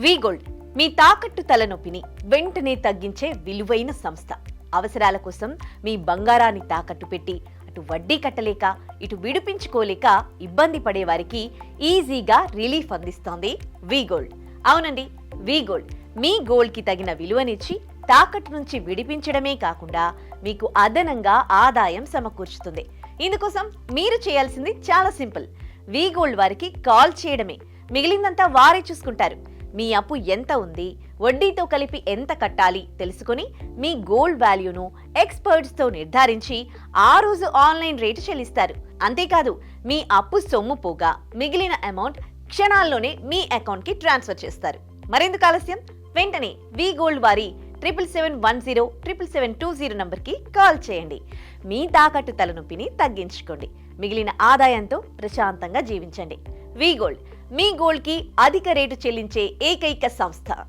వి gold మీ తాకట్టు తలనొప్పిని వెంటనే తగ్గించే విలువైన సంస్థ. అవసరాల కోసం మీ బంగారాన్ని తాకట్టు పెట్టి అటు వడ్డీ కట్టలేక ఇటు విడిపించుకోలేక ఇబ్బంది పడే వారికి ఈజీగా రిలీఫ్ అందిస్తోంది వి గోల్డ్. అవునండి, వి గోల్డ్ మీ గోల్డ్ కి తగిన విలువనిచ్చి తాకట్టు నుంచి విడిపించడమే కాకుండా మీకు అదనంగా ఆదాయం సమకూర్చుతుంది. ఇందుకోసం మీరు చేయాల్సింది చాలా సింపుల్. వి గోల్డ్ వారికి కాల్ చేయడమే. మిగిలిందంతా వారే చూసుకుంటారు. మీ అప్పు ఎంత ఉంది, వడ్డీతో కలిపి ఎంత కట్టాలి తెలుసుకొని మీ గోల్డ్ వాల్యూను ఎక్స్పర్ట్స్ తో నిర్ధారించి ఆ రోజు ఆన్లైన్ రేటు చెల్లిస్తారు. అంతేకాదు, మీ అప్పు సొమ్ము పోగా మిగిలిన అమౌంట్ క్షణాల్లోనే మీ అకౌంట్ కి ట్రాన్స్ఫర్ చేస్తారు. మరెందుకు ఆలస్యం? వెంటనే వి గోల్డ్ వారి 7710 నంబర్ కి కాల్ చేయండి. మీ తాకట్టు తలనొప్పిని తగ్గించుకోండి. మిగిలిన ఆదాయంతో ప్రశాంతంగా జీవించండి. వి గోల్డ్ మీ గోల్డ్ కి అధిక రేటు చెల్లించే ఏకైక సంస్థ.